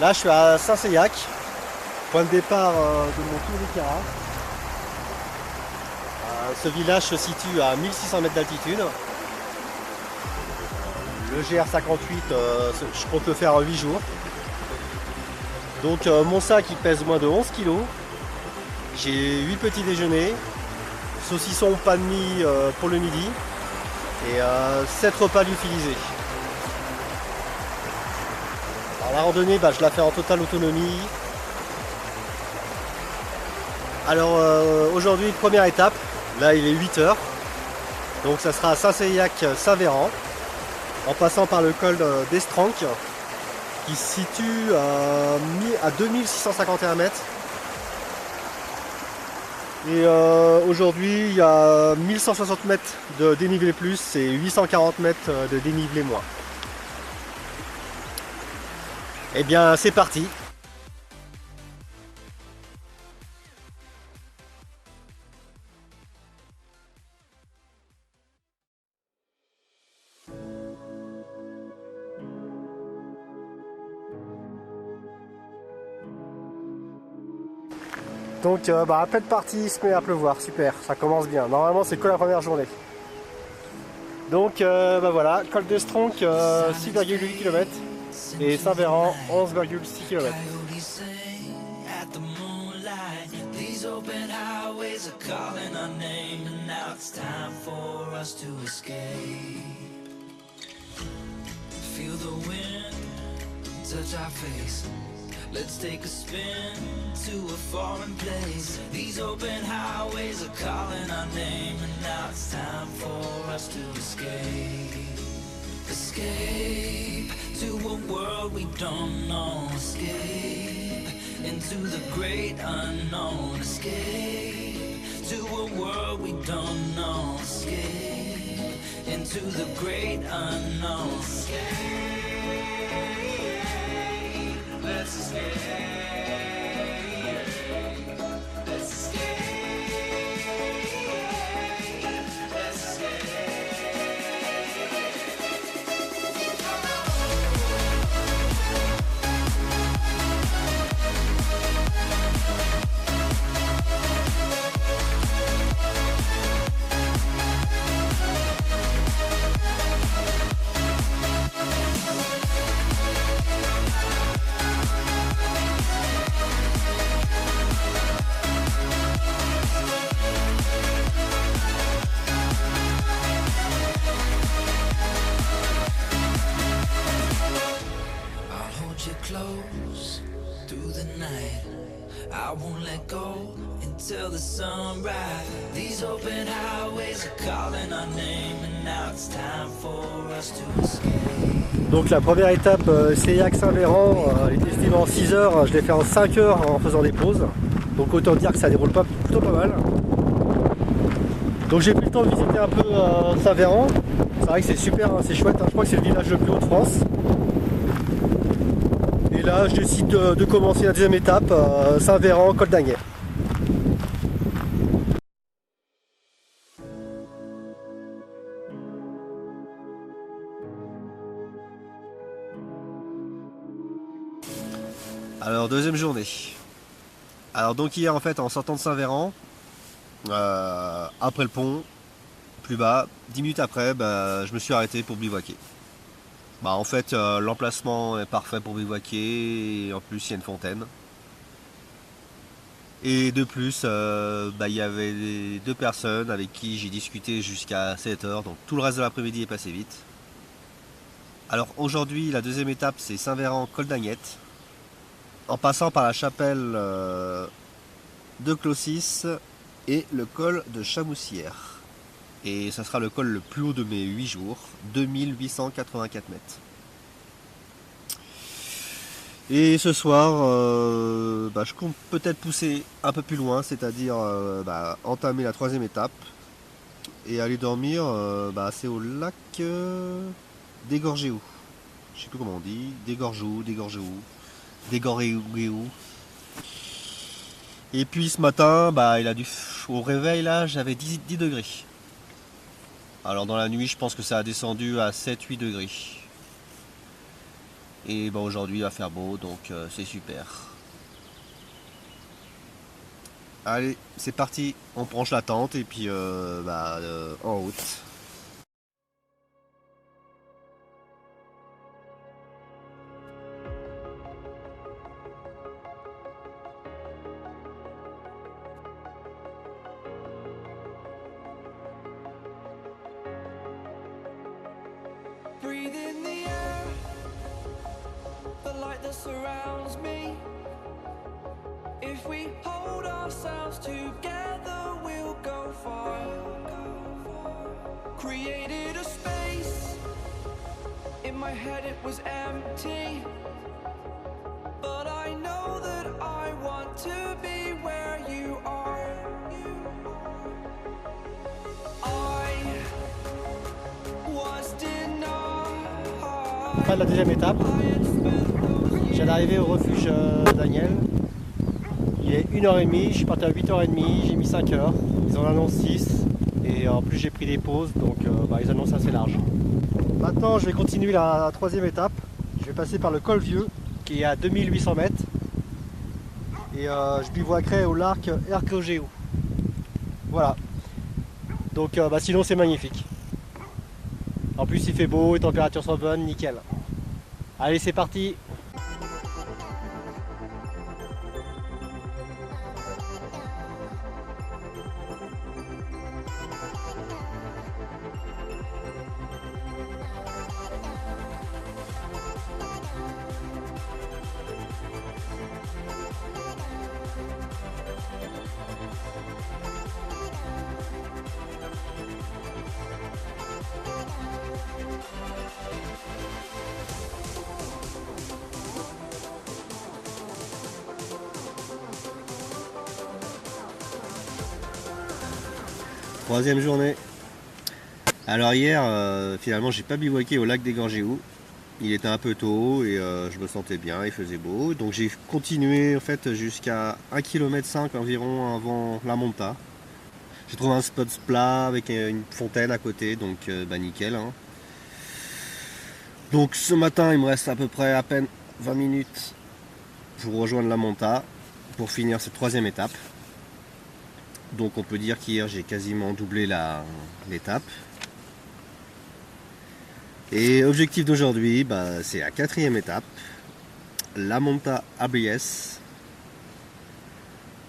Là, je suis à Saint-Seillac, point de départ de mon Tour des Caras. Ce village se situe à 1600 mètres d'altitude. Le GR58, je compte le faire en 8 jours. Donc mon sac il pèse moins de 11 kg. J'ai 8 petits déjeuners, saucisson, pain de mie pour le midi et 7 repas lyophilisés. Alors la randonnée, je la fais en totale autonomie. Alors aujourd'hui, première étape, là il est 8 h. Donc ça sera à Saint-Seillac-Saint-Véran, en passant par le col d'Estranques, qui se situe à 2651 mètres. Et aujourd'hui, il y a 1160 mètres de dénivelé plus et 840 mètres de dénivelé moins. Eh bien, c'est parti! Donc à peine parti, il se met à pleuvoir, super, ça commence bien. Normalement c'est que la première journée. Donc voilà, col d'Estranques 6,8 km et Saint-Véran 11,6 km. Let's take a spin to a foreign place. These open highways are calling our name, and now it's time for us to escape. Escape to a world we don't know. Escape into the great unknown. Escape to a world we don't know. Escape into the great unknown. Escape. Let's escape. Let's escape. Let's escape. Close through the night, I won't let go until the sunrise. These open highways are calling our name, and now it's time for us to escape. Donc la première étape, Seillac-Saint-Véran, elle est estimée en 6 heures, je l'ai fait en 5 heures en faisant des pauses. Donc autant dire que ça déroule plutôt pas mal. Donc j'ai pris le temps de visiter un peu Saint-Véran. C'est vrai que c'est super, hein, c'est chouette, hein. Je crois que c'est le village le plus haut de France. Et là, je décide de commencer la deuxième étape, Saint-Véran, Col d'Agnet. Alors, deuxième journée. Alors, donc hier, en fait, en sortant de Saint-Véran, après le pont, plus bas, 10 minutes après, je me suis arrêté pour bivouaquer. En fait, l'emplacement est parfait pour bivouaquer, et en plus il y a une fontaine. Et de plus, il y avait 2 personnes avec qui j'ai discuté jusqu'à 7 h, donc tout le reste de l'après-midi est passé vite. Alors aujourd'hui, la deuxième étape, c'est Saint-Véran, Col d'Agnet, en passant par la chapelle de Clossis et le col de Chamoussière. Et ça sera le col le plus haut de mes 8 jours, 2884 mètres. Et ce soir, je compte peut-être pousser un peu plus loin, c'est-à-dire entamer la troisième étape et aller dormir, c'est au lac d'Égorgéou. Je sais plus comment on dit, d'Égorgéou. Et puis ce matin, au réveil là, j'avais 10 degrés. Alors dans la nuit, je pense que ça a descendu à 7-8 degrés. Et bah, aujourd'hui il va faire beau, donc c'est super. Allez, c'est parti, on branche la tente et puis en route. Breathe in the air, the light that surrounds me. If we hold ourselves together, we'll go far. Created a space, in my head it was empty. But I know that I want to be where you are. I was denied. Fin de la deuxième étape, je viens d'arriver au refuge Daniel. Il est 1h30, je suis parti à 8h30, j'ai mis 5 heures. Ils en annoncent 6 et en plus j'ai pris des pauses, donc ils annoncent assez large. Maintenant je vais continuer la troisième étape. Je vais passer par le col Vieux qui est à 2800 mètres et je bivouaquerai au lac Ercogéo. Voilà. Donc sinon c'est magnifique. En plus il fait beau, les températures sont bonnes, nickel. Allez c'est parti. Troisième journée. Alors hier, finalement, j'ai pas bivouaqué au lac des Gorgéous. Il était un peu tôt et je me sentais bien, il faisait beau. Donc j'ai continué en fait jusqu'à 1,5 km environ avant la Monta. J'ai trouvé un spot plat avec une fontaine à côté, donc nickel. Hein. Donc ce matin, il me reste à peu près à peine 20 minutes pour rejoindre la Monta, pour finir cette troisième étape. Donc on peut dire qu'hier j'ai quasiment doublé l'étape. Et objectif d'aujourd'hui, c'est la quatrième étape, la Monta Abriès.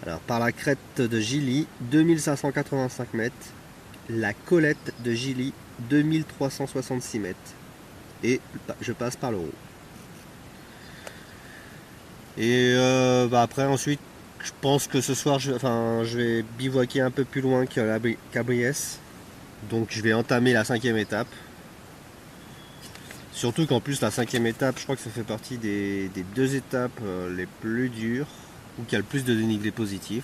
Alors par la crête de Gilly, 2585 mètres, la Colette de Gilly, 2366 mètres. Et je passe par le haut. Et après ensuite, je pense que ce soir, je vais bivouaquer un peu plus loin qu'Abriès. Donc je vais entamer la cinquième étape. Surtout qu'en plus la cinquième étape, je crois que ça fait partie des deux étapes les plus dures, ou qui a le plus de dénivelé positif.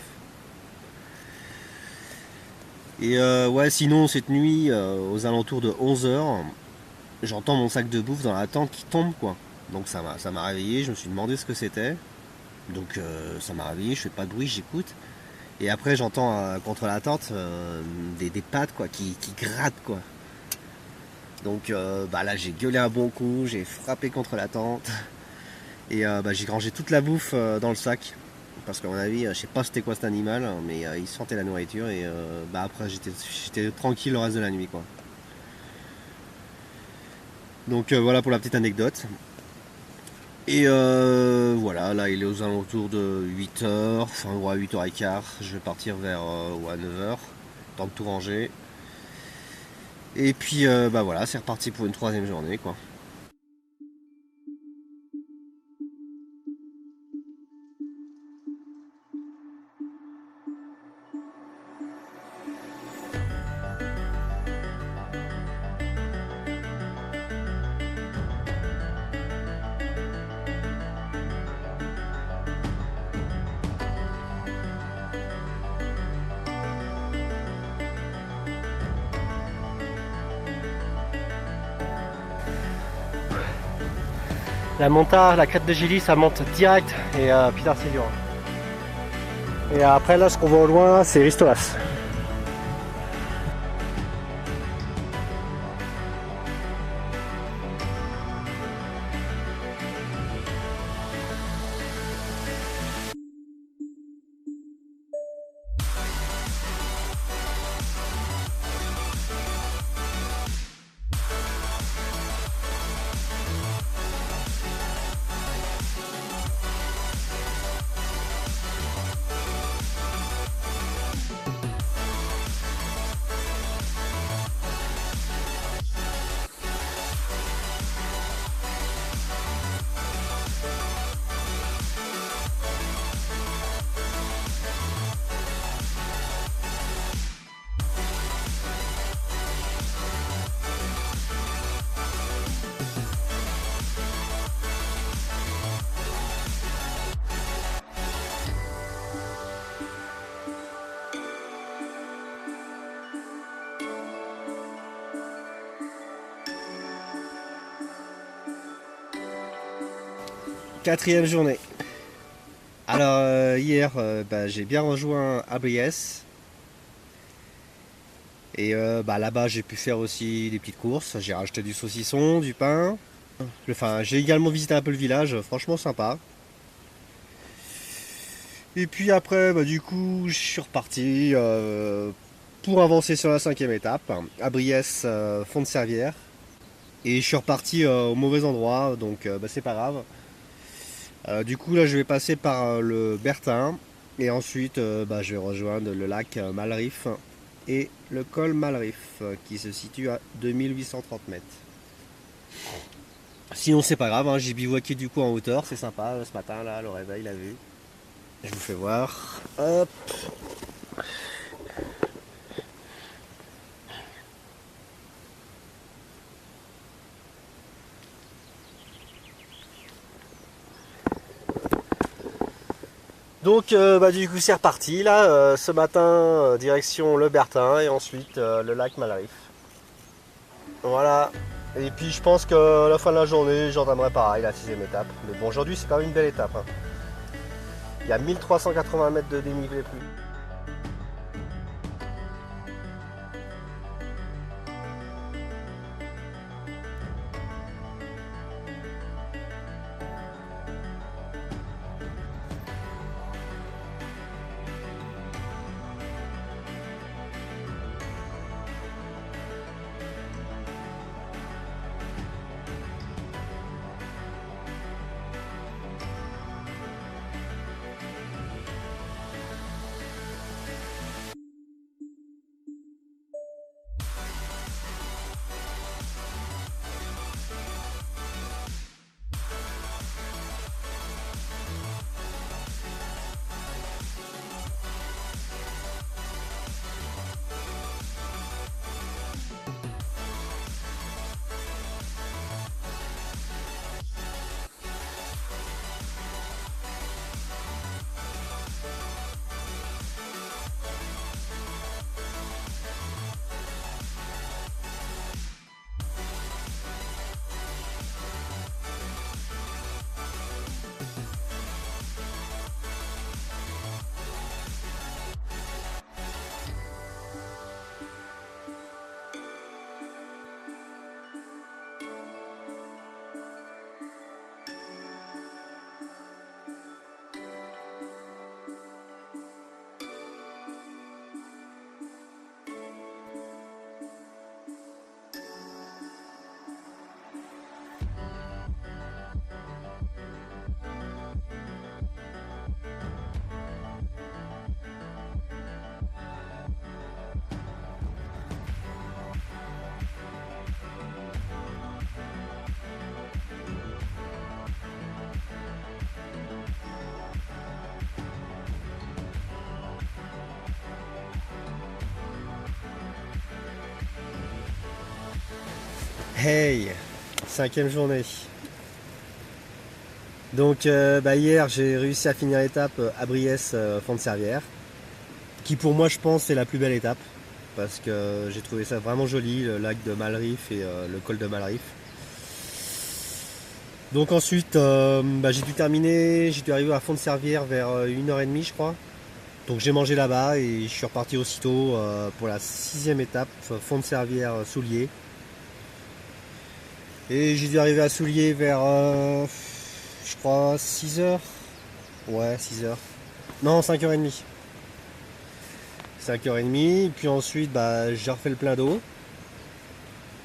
Et sinon cette nuit, aux alentours de 11 h, j'entends mon sac de bouffe dans la tente qui tombe quoi. Donc ça m'a réveillé, je me suis demandé ce que c'était. Donc ça m'a réveillé, je fais pas de bruit, j'écoute. Et après j'entends contre la tente des pattes quoi, qui grattent quoi. Donc là j'ai gueulé un bon coup, j'ai frappé contre la tente. Et j'ai rangé toute la bouffe dans le sac. Parce qu'à mon avis, je sais pas c'était quoi cet animal, mais il sentait la nourriture. Et après j'étais tranquille le reste de la nuit quoi. Donc voilà pour la petite anecdote. Et voilà, là il est aux alentours de 8 h, enfin à 8 h 15, je vais partir vers 9 h, temps de tout ranger. Et puis voilà, c'est reparti pour une troisième journée quoi. La Monta, la crête de Gilly, ça monte direct et putain c'est dur. Et après là ce qu'on voit au loin c'est Ristolas. 4e journée. Alors hier j'ai bien rejoint Abriès. Et là-bas j'ai pu faire aussi des petites courses. J'ai racheté du saucisson, du pain. Enfin j'ai également visité un peu le village, franchement sympa. Et puis après du coup je suis reparti pour avancer sur la 5e étape, Abriès Fond de Servière. Et je suis reparti au mauvais endroit, donc c'est pas grave. Du coup là je vais passer par le Bertin et ensuite je vais rejoindre le lac Malrif et le col Malrif qui se situe à 2830 mètres. Sinon c'est pas grave, hein, j'ai bivouaqué du coup en hauteur, c'est sympa ce matin là, le réveil, la vue. Je vous fais voir. Hop. Donc du coup c'est reparti là, ce matin direction le Bertin et ensuite le lac Malrif. Voilà, et puis je pense qu'à la fin de la journée j'entamerai pareil la 6e étape. Mais bon aujourd'hui c'est quand même une belle étape. Hein. Il y a 1380 mètres de dénivelé plus. Hey, 5e journée. Donc hier j'ai réussi à finir l'étape Abriès Fond de Servière, qui pour moi je pense est la plus belle étape, parce que j'ai trouvé ça vraiment joli, le lac de Malrif et le col de Malrif. Donc ensuite j'ai dû terminer, j'ai dû arriver à Fond de Servière vers 1h30 je crois. Donc j'ai mangé là-bas et je suis reparti aussitôt pour la 6e étape, Fond de Servière Soulier. Et j'ai dû arriver à Soulier vers, je crois, 6h. Ouais, 6h. Non, 5h30. 5h30. Puis ensuite, j'ai refait le plein d'eau.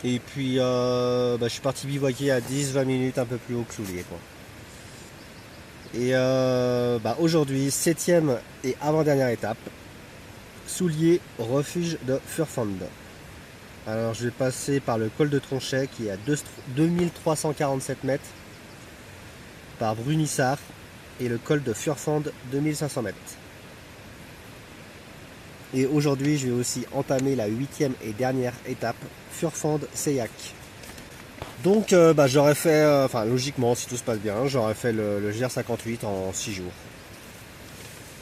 Et puis, je suis parti bivouaquer à 10-20 minutes un peu plus haut que Soulier, quoi. Et aujourd'hui, 7e et avant-dernière étape. Soulier, refuge de Furfond. Alors je vais passer par le col de Tronchet qui est à 2347 mètres, par Brunissard, et le col de Furfond 2500 mètres. Et aujourd'hui je vais aussi entamer la 8e et dernière étape, Furfond-Seillac. Donc j'aurais fait, logiquement si tout se passe bien, j'aurais fait le GR58 en 6 jours.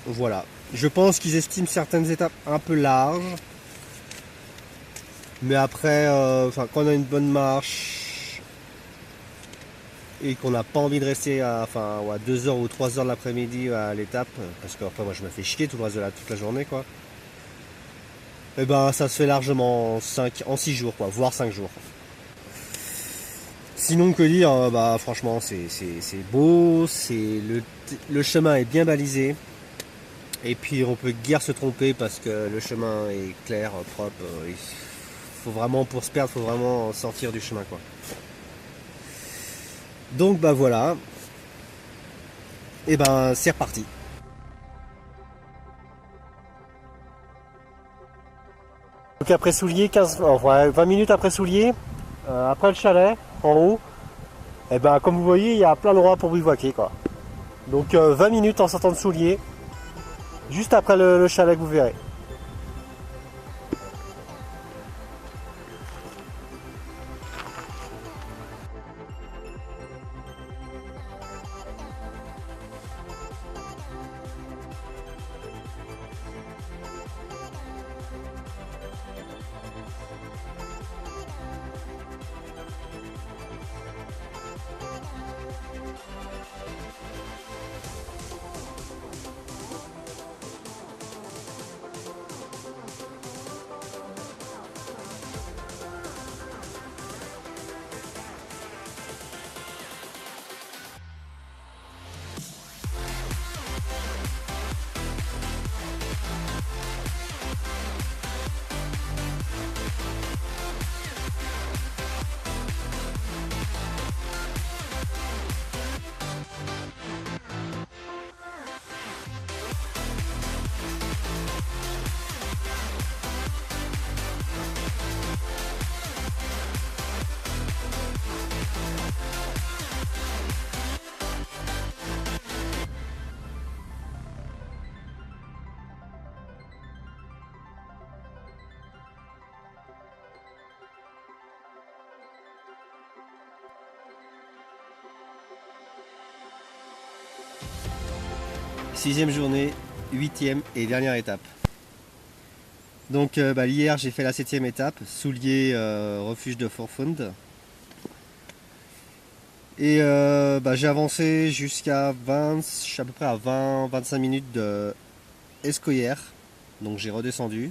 Voilà. Je pense qu'ils estiment certaines étapes un peu larges. Mais après, quand on a une bonne marche, et qu'on n'a pas envie de rester à 2h ou 3h de l'après-midi à l'étape, parce que enfin, moi je me fais chier tout le reste de toute la journée quoi. Et ben ça se fait largement en 6 jours quoi, voire 5 jours. Sinon que dire, bah franchement c'est beau, le chemin est bien balisé. Et puis on peut guère se tromper parce que le chemin est clair, propre. Il faut vraiment, pour se perdre, il faut vraiment sortir du chemin quoi. Donc bah voilà. Et ben c'est reparti. Donc après Souliers, 20 minutes après Souliers, après le chalet, en haut, et ben comme vous voyez, il y a plein d'endroits pour bivouaquer quoi. Donc 20 minutes en sortant de Souliers, juste après le chalet que vous verrez. Sixième journée, 8e et dernière étape. Donc hier j'ai fait la 7e étape, Souliers refuge de Forfund. Et j'ai avancé jusqu'à à peu près à 20-25 minutes de Escoyères. Donc j'ai redescendu,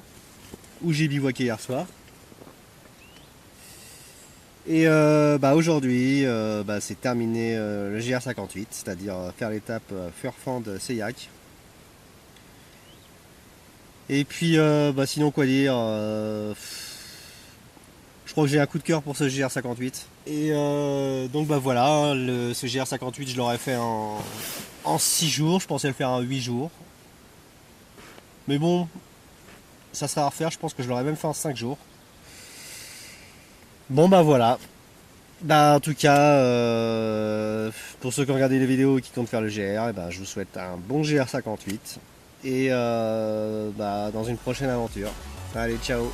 où j'ai bivouaqué hier soir. Et aujourd'hui c'est terminé le GR58, c'est-à-dire faire l'étape Furfand-Seillac. Et puis sinon quoi dire, je crois que j'ai un coup de cœur pour ce GR58. Et donc voilà, ce GR58 je l'aurais fait en 6 jours, je pensais le faire en 8 jours. Mais bon, ça sera à refaire, je pense que je l'aurais même fait en 5 jours. Bon voilà. En tout cas, pour ceux qui ont regardé les vidéos et qui comptent faire le GR, je vous souhaite un bon GR58. Et dans une prochaine aventure. Allez, ciao!